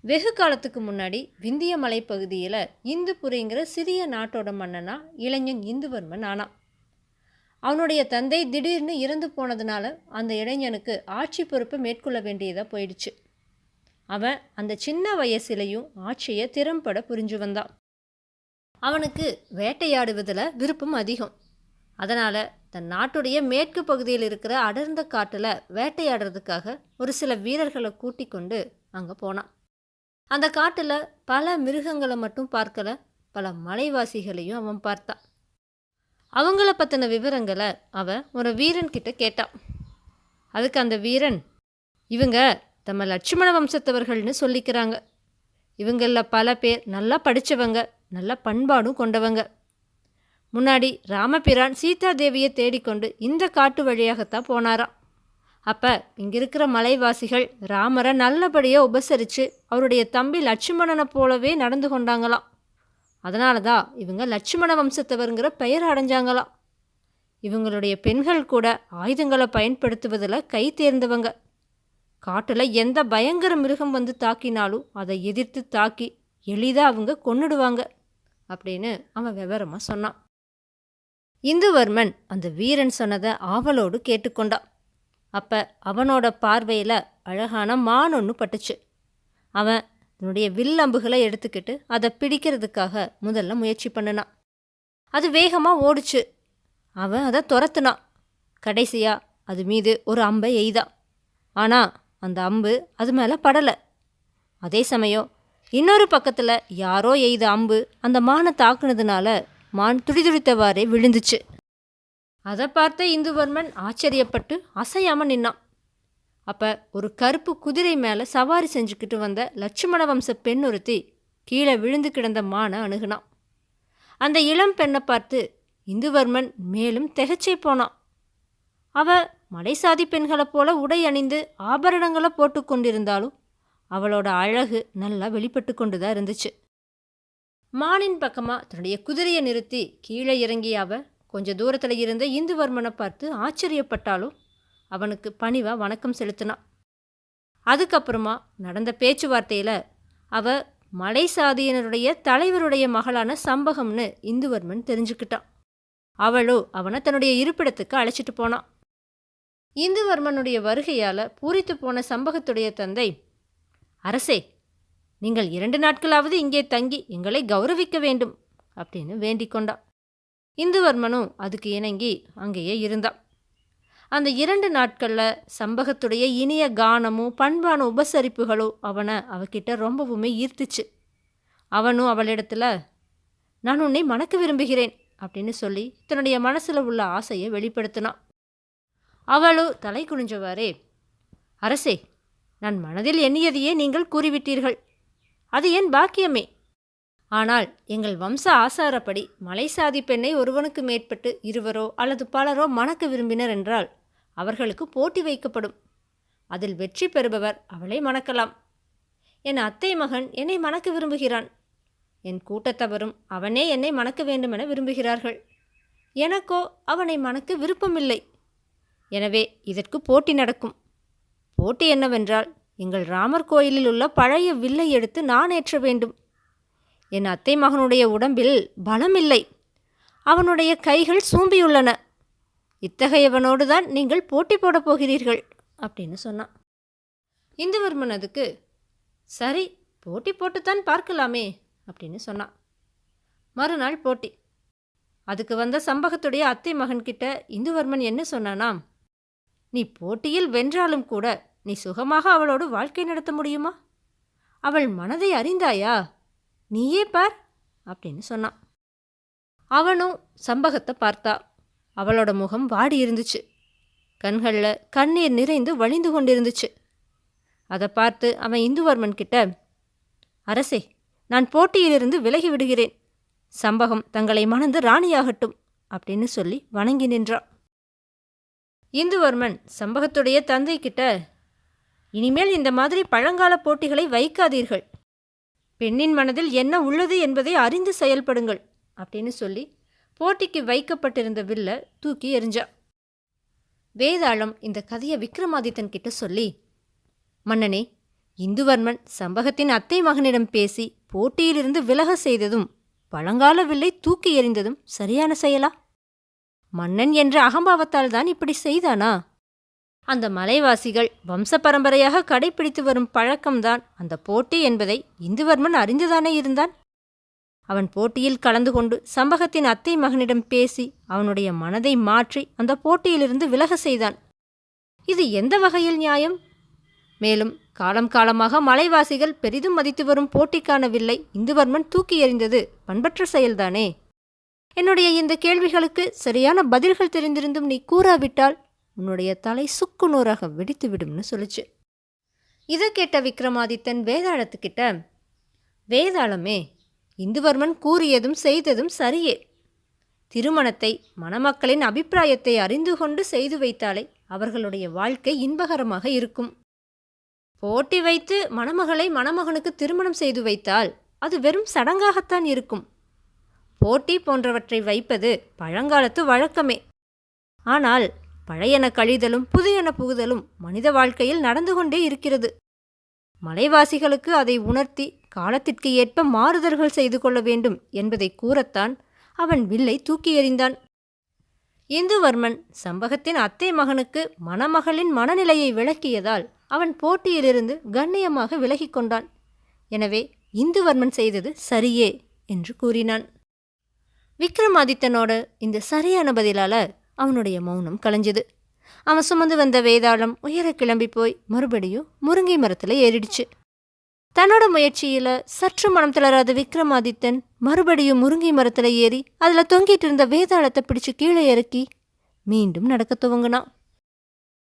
வெகு காலத்துக்கு முன்னாடி விந்திய மலைப்பகுதியில் இந்துபுரிங்கிற சிறிய நாட்டோட மன்னனா இளைஞன் இந்துவர்மன் ஆனான். அவனுடைய தந்தை திடீர்னு இறந்து போனதுனால அந்த இளைஞனுக்கு ஆட்சி பொறுப்பை மேற்கொள்ள வேண்டியதாக போயிடுச்சு. அவன் அந்த சின்ன வயசுலையும் ஆட்சியை திறம்பட புரிஞ்சு வந்தான். அவனுக்கு வேட்டையாடுவதில் விருப்பம் அதிகம். அதனால் தன் நாட்டுடைய மேற்கு பகுதியில் இருக்கிற அடர்ந்த காட்டில் வேட்டையாடுறதுக்காக ஒரு சில வீரர்களை கூட்டி கொண்டு அங்கே போனான். அந்த காட்டில் பல மிருகங்களை மட்டும் பார்க்கல, பல மலைவாசிகளையும் அவன் பார்த்தான். அவங்கள பற்றின விவரங்களை அவன் ஒரு வீரன் கிட்ட கேட்டான். அதுக்கு அந்த வீரன், இவங்க தம்ம லட்சுமண வம்சத்தவர்கள்னு சொல்லிக்கிறாங்க. இவங்களில் பல பேர் நல்லா படித்தவங்க, நல்ல பண்பாடும் கொண்டவங்க. முன்னாடி ராமபிரான் சீதா தேவியை தேடிக்கொண்டு இந்த காட்டு வழியாகத்தான் போனாராம். அப்போ இங்கே இருக்கிற மலைவாசிகள் ராமரை நல்லபடியாக உபசரித்து அவருடைய தம்பி லட்சுமணனை போலவே நடந்து கொண்டாங்களாம். அதனால தான் இவங்க லட்சுமண வம்சத்தவருங்கிற பெயர் அடைஞ்சாங்களாம். இவங்களுடைய பெண்கள் கூட ஆயுதங்களை பயன்படுத்துவதில் கை தேர்ந்தவங்க. காட்டில் எந்த பயங்கர மிருகம் வந்து தாக்கினாலும் அதை எதிர்த்து தாக்கி எளிதாக அவங்க கொன்னுடுவாங்க அப்படின்னு அவன் விவரமாக சொன்னான். இந்துவர்மன் அந்த வீரன் சொன்னதை ஆவலோடு கேட்டுக்கொண்டான். அப்போ அவனோட பார்வையில் அழகான மான் ஒன்று பட்டுச்சு. அவன் தன்னுடைய வில்லம்புகளை எடுத்துக்கிட்டு அதை பிடிக்கிறதுக்காக முதல்ல முயற்சி பண்ணினான். அது வேகமாக ஓடிச்சு. அவன் அதை துரத்துனான். கடைசியாக அது மீது ஒரு அம்பை எய்தான். ஆனால் அந்த அம்பு அது மேலே படலை. அதே சமயம் இன்னொரு பக்கத்தில் யாரோ எய்த அம்பு அந்த மானை தாக்குனதுனால மான் துடிதுடித்தவாறே விழுந்துச்சு. அதை பார்த்த இந்துவர்மன் ஆச்சரியப்பட்டு அசையாமல் நின்னான். அப்போ ஒரு கருப்பு குதிரை மேலே சவாரி செஞ்சுக்கிட்டு வந்த லட்சுமண வம்ச பெண் ஒருத்தி கீழே விழுந்து கிடந்த மானை அணுகுனான். அந்த இளம் பெண்ணை பார்த்து இந்துவர்மன் மேலும் திகைச்சே போனான். அவ மலைசாதி பெண்களைப் போல உடை அணிந்து ஆபரணங்களை போட்டு கொண்டிருந்தாலும் அவளோட அழகு நல்லா வெளிப்பட்டு கொண்டு தான் இருந்துச்சு. மானின் பக்கமாக தன்னுடைய குதிரையை நிறுத்தி கீழே இறங்கிய அவ கொஞ்ச தூரத்தில் இருந்த இந்துவர்மனை பார்த்து ஆச்சரியப்பட்டாலும் அவனுக்கு பணிவாக வணக்கம் செலுத்தினான். அதுக்கப்புறமா நடந்த பேச்சுவார்த்தையில் அவ மலை சாதியினருடைய தலைவருடைய மகளான சம்பகம்னு இந்துவர்மன் தெரிஞ்சுக்கிட்டான். அவளோ அவனை தன்னுடைய இருப்பிடத்துக்கு அழைச்சிட்டு போனான். இந்துவர்மனுடைய வருகையால் பூரித்து போன சம்பகத்துடைய தந்தை, அரசே, நீங்கள் 2 நாட்களாவது இங்கே தங்கி எங்களை கௌரவிக்க வேண்டும் அப்படின்னு வேண்டிக் கொண்டான். இந்துவர்மனும் அதுக்கு இணங்கி அங்கேயே இருந்தான். அந்த 2 நாட்களில் சம்பகத்துடைய இனிய கானமும் பண்பான உபசரிப்புகளும் அவனை அவகிட்ட ரொம்பவுமே ஈர்த்துச்சு. அவனும் அவளிடத்துல, நான் உன்னை மணக்க விரும்புகிறேன் அப்படின்னு சொல்லி தன்னுடைய மனசில் உள்ள ஆசையை வெளிப்படுத்தினான். அவளும் தலை குனிஞ்சவாறே, அரசே, நான் மனதில் எண்ணியதையே நீங்கள் கூறிவிட்டீர்கள். அது என் பாக்கியமே. ஆனால் எங்கள் வம்ச ஆசாரப்படி மலைசாதி பெண்ணை ஒருவனுக்கு மேற்பட்டு 2 அல்லது பலரோ மணக்க விரும்பினர் என்றால் அவர்களுக்கு போட்டி வைக்கப்படும். அதில் வெற்றி பெறுபவர் அவளை மணக்கலாம். என் அத்தை மகன் என்னை மணக்க விரும்புகிறான். என் கூட்டத்தவரும் அவனே என்னை மணக்க வேண்டுமென விரும்புகிறார்கள். எனக்கோ அவனை மணக்க விருப்பமில்லை. எனவே இதற்கு போட்டி நடக்கும். போட்டி என்னவென்றால், எங்கள் ராமர் கோயிலில் உள்ள பழைய வில்லை எடுத்து நான் ஏற்ற வேண்டும். என் அத்தை மகனுடைய உடம்பில் பலமில்லை. அவனுடைய கைகள் சூம்பியுள்ளன. இத்தகையவனோடு தான் நீங்கள் போட்டி போடப் போகிறீர்கள் அப்படின்னு சொன்னான். இந்துவர்மன் அதுக்கு, சரி, போட்டி போட்டுத்தான் பார்க்கலாமே அப்படின்னு சொன்னான். மறுநாள் போட்டி. அதுக்கு வந்த சம்பகத்துடைய அத்தை மகன்கிட்ட இந்துவர்மன் என்ன சொன்னானாம், நீ போட்டியில் வென்றாலும் கூட நீ சுகமாக அவளோடு வாழ்க்கை நடத்த முடியுமா? அவள் மனதை அறிந்தாயா? நீயே பார் அப்படின்னு சொன்னான். அவனும் சம்பகத்தை பார்த்தா. அவளோட முகம் வாடி இருந்துச்சு. கண்களில் கண்ணீர் நிறைந்து வழிந்து கொண்டிருந்துச்சு. அதை பார்த்து அவன் இந்துவர்மன் கிட்ட, அரசே, நான் போட்டியிலிருந்து விலகி விடுகிறேன். சம்பகம் தங்களை மணந்து ராணியாகட்டும் அப்படின்னு சொல்லி வணங்கி நின்றான். இந்துவர்மன் சம்பகத்துடைய தந்தை கிட்ட, இனிமேல் இந்த மாதிரி பழங்கால போட்டிகளை வைக்காதீர்கள். பெண்ணின் மனதில் என்ன உள்ளது என்பதை அறிந்து செயல்படுங்கள் அப்படின்னு சொல்லி போட்டிக்கு வைக்கப்பட்டிருந்த வில்லை தூக்கி எறிஞ்சா. வேதாளம் இந்த கதையை விக்ரமாதித்தன் கிட்ட சொல்லி, மன்னனே, இந்துவர்மன் சம்பகத்தின் அத்தை மகனிடம் பேசி போட்டியிலிருந்து விலக செய்ததும் பழங்கால வில்லை தூக்கி எறிந்ததும் சரியான செயலா? மன்னன் என்ற அகம்பாவத்தால் தான் இப்படி செய்தானா? அந்த மலைவாசிகள் வம்ச பரம்பரையாக கடைபிடித்து வரும் பழக்கம்தான் அந்த போட்டி என்பதை இந்துவர்மன் அறிந்துதானே இருந்தான். அவன் போட்டியில் கலந்து கொண்டு சம்பகத்தின் அத்தை மகனிடம் பேசி அவனுடைய மனதை மாற்றி அந்த போட்டியிலிருந்து விலக செய்தான். இது எந்த வகையில் நியாயம்? மேலும் காலம் காலமாக மலைவாசிகள் பெரிதும் மதித்து வரும் போட்டிக்கான வில்லை இந்துவர்மன் தூக்கி எறிந்தது பண்பற்ற செயல்தானே. என்னுடைய இந்த கேள்விகளுக்கு சரியான பதில்கள் தெரிந்திருந்தும் நீ கூறாவிட்டால் உன்னுடைய தலை சுக்குநூறாக வெடித்து விடும்னு சொல்லுச்சு. இதை கேட்ட விக்ரமாதித்தன் வேதாளத்துக்கிட்ட, வேதாளமே, இந்துவர்மன் கூறியதும் செய்ததும் சரியே. திருமணத்தை மணமக்களின் அபிப்பிராயத்தை அறிந்து கொண்டு செய்து வைத்தாலே அவர்களுடைய வாழ்க்கை இன்பகரமாக இருக்கும். போட்டி வைத்து மணமகளை மணமகனுக்கு திருமணம் செய்து வைத்தால் அது வெறும் சடங்காகத்தான் இருக்கும். போட்டி போன்றவற்றை வைப்பது பழங்காலத்து வழக்கமே. ஆனால் பழையன கழிதலும் புதியன புகுதலும் மனித வாழ்க்கையில் நடந்து கொண்டே இருக்கிறது. மலைவாசிகளுக்கு அதை உணர்த்தி காலத்திற்கு ஏற்ப மாறுதல்கள் செய்து கொள்ள வேண்டும் என்பதை கூறத்தான் அவன் வில்லை தூக்கி எறிந்தான். இந்துவர்மன் சம்பகத்தின் அத்தை மகனுக்கு மணமகளின் மனநிலையை விளக்கியதால் அவன் போட்டியிலிருந்து கண்ணியமாக விலகிக் கொண்டான். எனவே இந்துவர்மன் செய்தது சரியே என்று கூறினான். விக்ரமாதித்தனோட இந்த சரியான பதிலால அவனுடைய மௌனம் கலைஞ்சது. அவன் சுமந்து வந்த வேதாளம் உயர கிளம்பி போய் மறுபடியும் முருங்கை மரத்தில் ஏறிடுச்சு. தன்னோட முயற்சியில சற்று மனம் தளராத விக்ரமாதித்தன் மறுபடியும் முருங்கை மரத்தில் ஏறி அதில் தொங்கிட்டு இருந்த வேதாளத்தை பிடிச்சு கீழே இறக்கி மீண்டும் நடக்க துவங்கினான்.